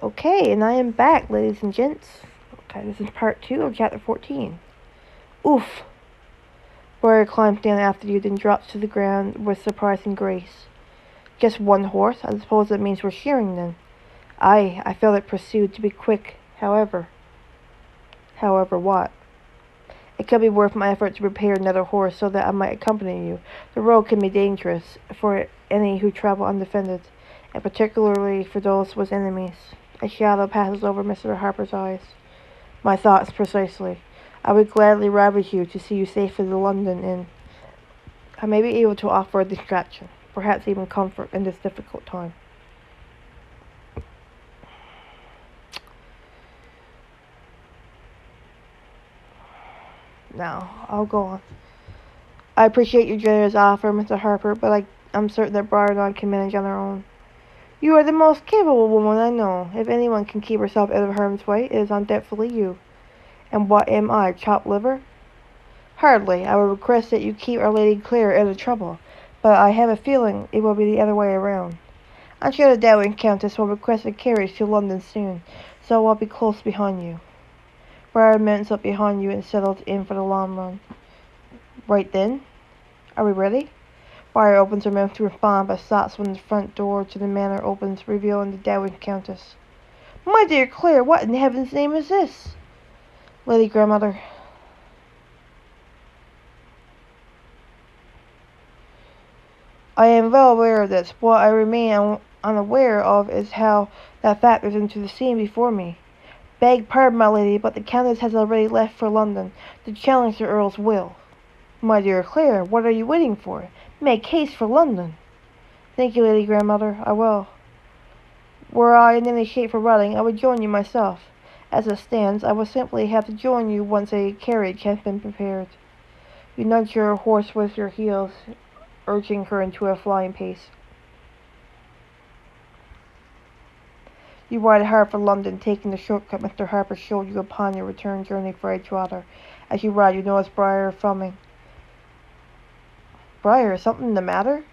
Okay, and I am back, ladies and gents. Okay, this is part 2 of chapter 14. Oof! Briar climbs down after you, then drops to the ground with surprising grace. Just one horse? I suppose that means we're shearing then. Aye, I felt it pursued to be quick. However what? It could be worth my effort to prepare another horse so that I might accompany you. The road can be dangerous for any who travel undefended, and particularly for those with enemies. A shadow passes over Mr. Harper's eyes. My thoughts precisely. I would gladly ride with you to see you safely to London, and I may be able to offer a distraction, perhaps even comfort in this difficult time. Now, I'll go on. I appreciate your generous offer, Mr. Harper, but I'm certain that Briar and I can manage on our own. You are the most capable woman I know. If anyone can keep herself out of harm's way, it is undoubtedly you. And what am I, chopped liver? Hardly. I would request that you keep Our Lady Clare out of trouble, but I have a feeling it will be the other way around. I'm sure the Dowager Countess will request a carriage to London soon, so I'll be close behind you. Briar mounts up behind you and settles in for the long run. Right then? Are we ready? Briar opens her mouth to respond, but stops when the front door to the manor opens, revealing the Dowager Countess. My dear Clare, what in heaven's name is this? Lady Grandmother. I am well aware of this. What I remain unaware of is how that factors into the scene before me. Beg pardon, my lady, but the Countess has already left for London to challenge the Earl's will. My dear Clare, what are you waiting for? Make haste for London. Thank you, Lady Grandmother. I will. Were I in any shape for riding, I would join you myself. As it stands, I will simply have to join you once a carriage has been prepared. You nudge your horse with your heels, urging her into a flying pace. You ride hard for London, taking the shortcut Mr. Harper showed you upon your return journey for Edgewater. As you ride, you notice Briar foaming. Briar, is something the matter?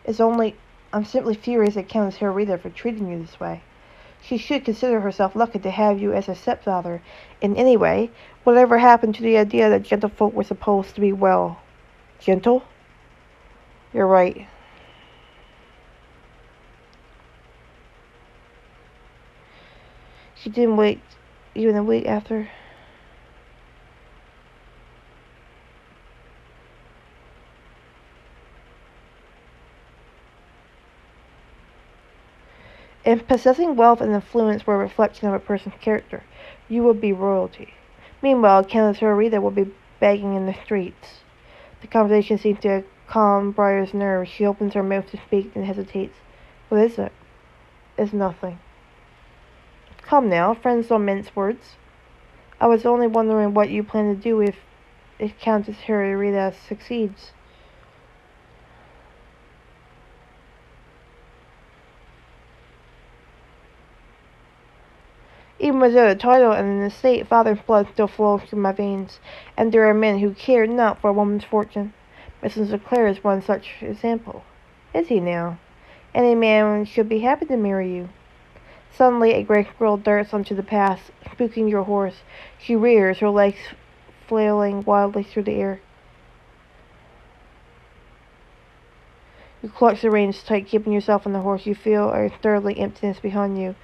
I'm simply furious at Countess Harita for treating you this way. She should consider herself lucky to have you as a stepdaughter. In any way, whatever happened to the idea that gentlefolk were supposed to be well? Gentle? You're right. She didn't wait even a week after. If possessing wealth and influence were a reflection of a person's character, you would be royalty. Meanwhile, Countess Harita would be begging in the streets. The conversation seems to calm Briar's nerves. She opens her mouth to speak and hesitates. What is it? It's nothing. Come now, friends don't mince words. I was only wondering what you plan to do if Countess Harita succeeds. Even without a title and an estate, father's blood still flows through my veins, and there are men who care not for a woman's fortune. Mrs. Clare is one such example. Is he now? Any man should be happy to marry you. Suddenly, a great girl darts onto the path, spooking your horse. She rears, her legs flailing wildly through the air. You clutch the reins tight, keeping yourself on the horse. You feel a startling emptiness behind you.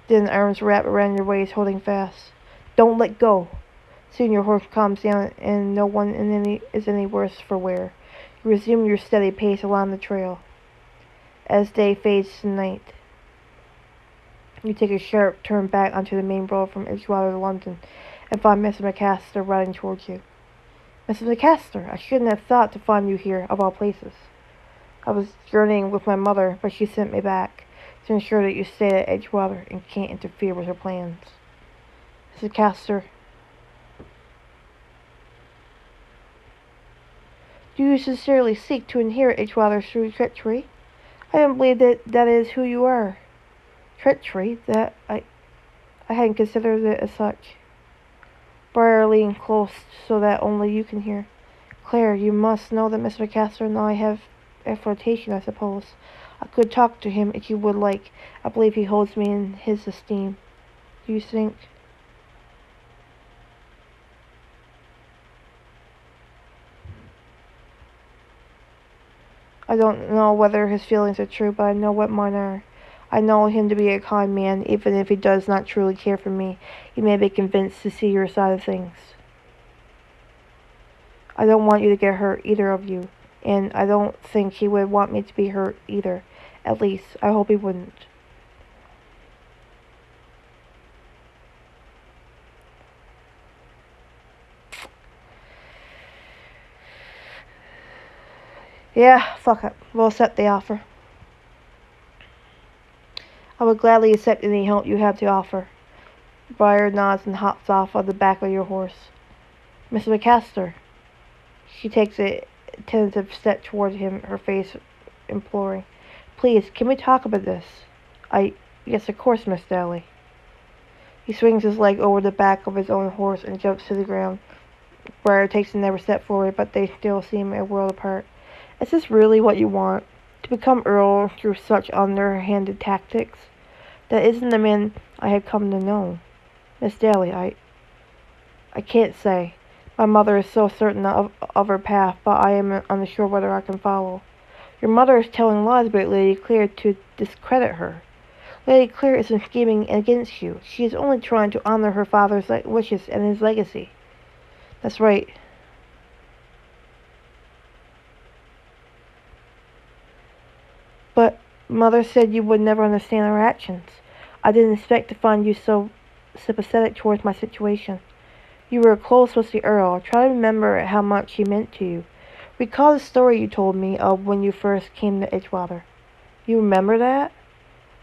Then arms wrap around your waist, holding fast. Don't let go. Soon your horse calms down, and no one is any worse for wear. You resume your steady pace along the trail. As day fades to night, you take a sharp turn back onto the main road from Edgewater to London, and find Mrs. McAster riding towards you. Mrs. McAster, I shouldn't have thought to find you here, of all places. I was journeying with my mother, but she sent me back to ensure that you stay at Edgewater and can't interfere with her plans. Mrs. McAster, do you sincerely seek to inherit Edgewater through treachery? I don't believe that is who you are. Treachery? I hadn't considered it as such. Briar leaned close so that only you can hear. Claire, you must know that Miss McAster and I have a flirtation, I suppose. I could talk to him if you would like. I believe he holds me in his esteem. Do you think? I don't know whether his feelings are true, but I know what mine are. I know him to be a kind man, even if he does not truly care for me. He may be convinced to see your side of things. I don't want you to get hurt, either of you. And I don't think he would want me to be hurt either. At least, I hope he wouldn't. Yeah, fuck it. We'll accept the offer. I would gladly accept any help you have to offer. Briar nods and hops off on the back of your horse. Mr. McCaster. She takes a tentative step toward him, her face imploring. Please, can we talk about this? Yes, of course, Miss Daly. He swings his leg over the back of his own horse and jumps to the ground. Briar takes another step forward, but they still seem a world apart. Is this really what you want? To become Earl through such underhanded tactics? That isn't the man I have come to know. Miss Daly, I can't say. My mother is so certain of her path, but I am unsure whether I can follow. Your mother is telling lies about Lady Clare to discredit her. Lady Clare isn't scheming against you. She is only trying to honor her father's wishes and his legacy. That's right. But Mother said you would never understand her actions. I didn't expect to find you so sympathetic towards my situation. You were close with the Earl. Try to remember how much he meant to you. Recall the story you told me of when you first came to Edgewater. You remember that?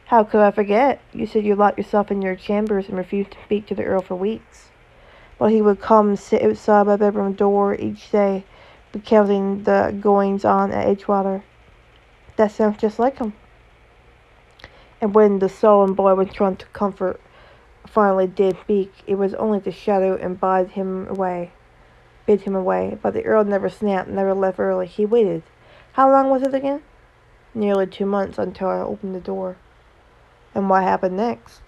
How could I forget? You said you locked yourself in your chambers and refused to speak to the Earl for weeks. But he would come and sit outside my bedroom door each day, recounting the goings-on at Edgewater. That sounds just like him. And when the sullen boy was trying to comfort finally did speak, it was only to shadow and bid him away. But the Earl never snapped, never left early. He waited. How long was it again? Nearly 2 months until I opened the door. And what happened next?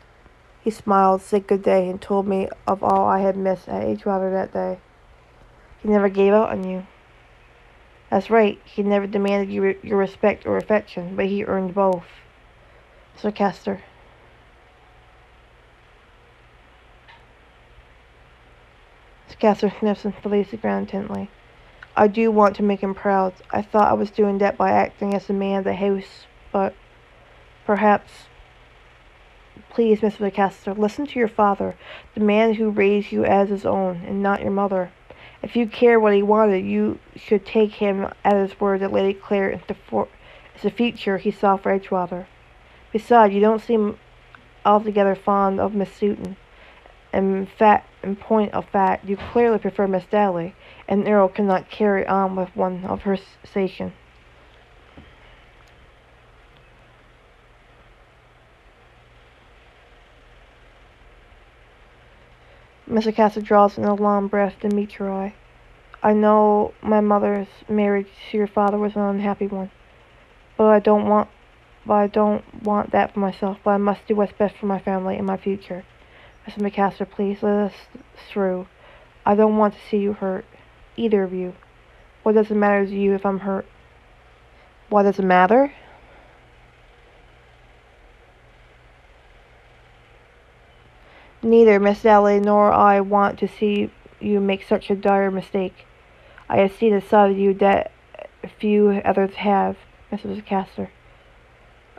He smiled, said good day, and told me of all I had missed at Edgewater that day. He never gave out on you. That's right. He never demanded your respect or affection, but he earned both. Sir Castor. Sir Castor sniffs and studies the ground intently. I do want to make him proud. I thought I was doing that by acting as the man of the house, but perhaps... Please, Mr. Castor, listen to your father, the man who raised you as his own, and not your mother. If you care what he wanted, you should take him at his word that Lady Clare is the future he saw for Edgewater. Besides, you don't seem altogether fond of Miss Sutton. In point of fact, you clearly prefer Miss Daly, and Earl cannot carry on with one of her station. Mr. Castor draws an alarmed breath to meet your eye. I know my mother's marriage to your father was an unhappy one, but I don't want that for myself. But I must do what's best for my family and my future. Mr. McCaster, please let us through. I don't want to see you hurt, either of you. What does it matter to you if I'm hurt? What does it matter? Neither Miss Daly nor I want to see you make such a dire mistake. I have seen a side of you that few others have, Mrs. Castor.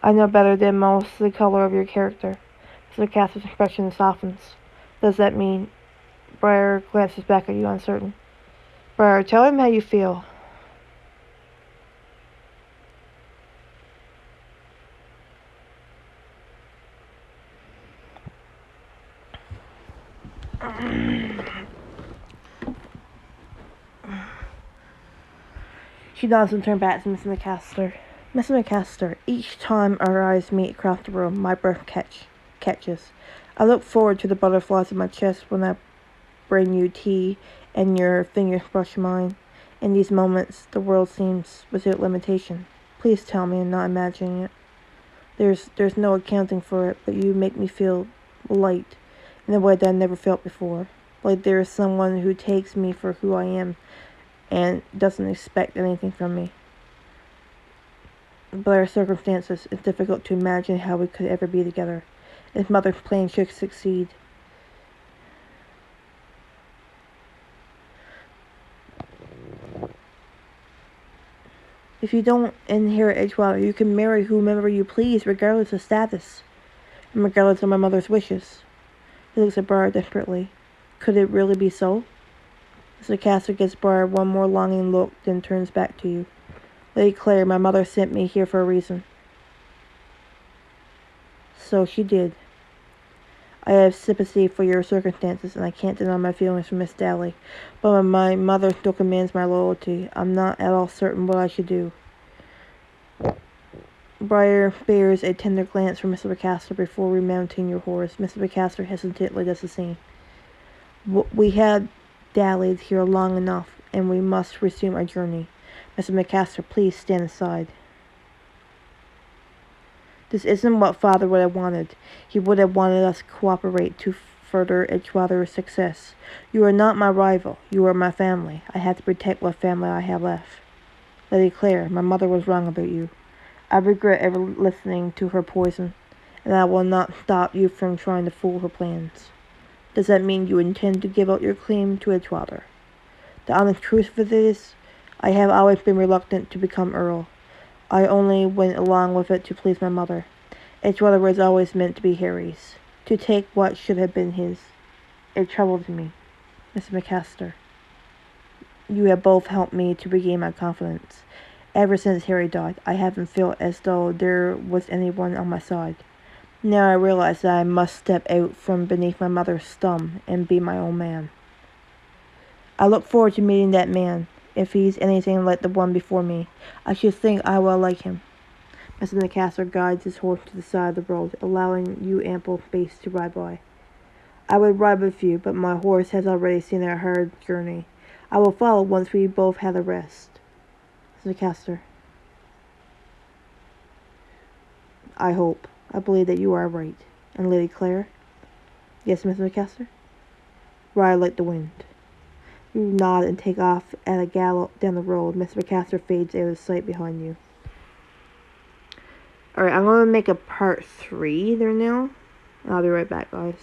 I know better than most the color of your character. Mr. Castor's expression softens. Does that mean? Briar glances back at you uncertain. Briar, tell him how you feel. She nods and turns back to Mr. McCaster. Mr. McCaster, each time our eyes meet across the room, my breath catches. I look forward to the butterflies in my chest when I bring you tea and your fingers brush mine. In these moments, the world seems without limitation. Please tell me I'm not imagining it. There's no accounting for it, but you make me feel light in a way that I never felt before. Like there is someone who takes me for who I am and doesn't expect anything from me. But our circumstances, it's difficult to imagine how we could ever be together. If Mother's plan should succeed. If you don't inherit Edgewater, you can marry whomever you please, regardless of status, and regardless of my mother's wishes. He looks at Briar desperately. Could it really be so? Mr. Castor gives Briar one more longing look, then turns back to you. Lady Claire, my mother sent me here for a reason. So she did. I have sympathy for your circumstances, and I can't deny my feelings for Miss Dally, but when my mother still commands my loyalty, I'm not at all certain what I should do. Briar bears a tender glance from Mr. McCaster before remounting your horse. Mr. McCaster hesitantly does the same. We had dallied here long enough, and we must resume our journey. Mr. McCaster, please stand aside. This isn't what Father would have wanted. He would have wanted us to cooperate to further Edgewater's success. You are not my rival. You are my family. I have to protect what family I have left. Lady Claire, my mother was wrong about you. I regret ever listening to her poison, and I will not stop you from trying to fool her plans. Does that mean you intend to give up your claim to Edgewater? The honest truth of it is, I have always been reluctant to become Earl. I only went along with it to please my mother. Edgewater was always meant to be Harry's, to take what should have been his. It troubled me. Mr. McCaster, you have both helped me to regain my confidence. Ever since Harry died, I haven't felt as though there was anyone on my side. Now I realize that I must step out from beneath my mother's thumb and be my own man. I look forward to meeting that man. If he's anything like the one before me, I should think I will like him. Mr. McCaster guides his horse to the side of the road, allowing you ample space to ride by. I would ride with you, but my horse has already seen our hard journey. I will follow once we both have a rest. Mr. McCaster, I hope. I believe that you are right. And Lady Claire? Yes, Mr. McCaster? Ride like the wind. You nod and take off at a gallop down the road. Mr. McCaster fades out of sight behind you. Alright, I'm going to make a part 3 there now. I'll be right back, guys.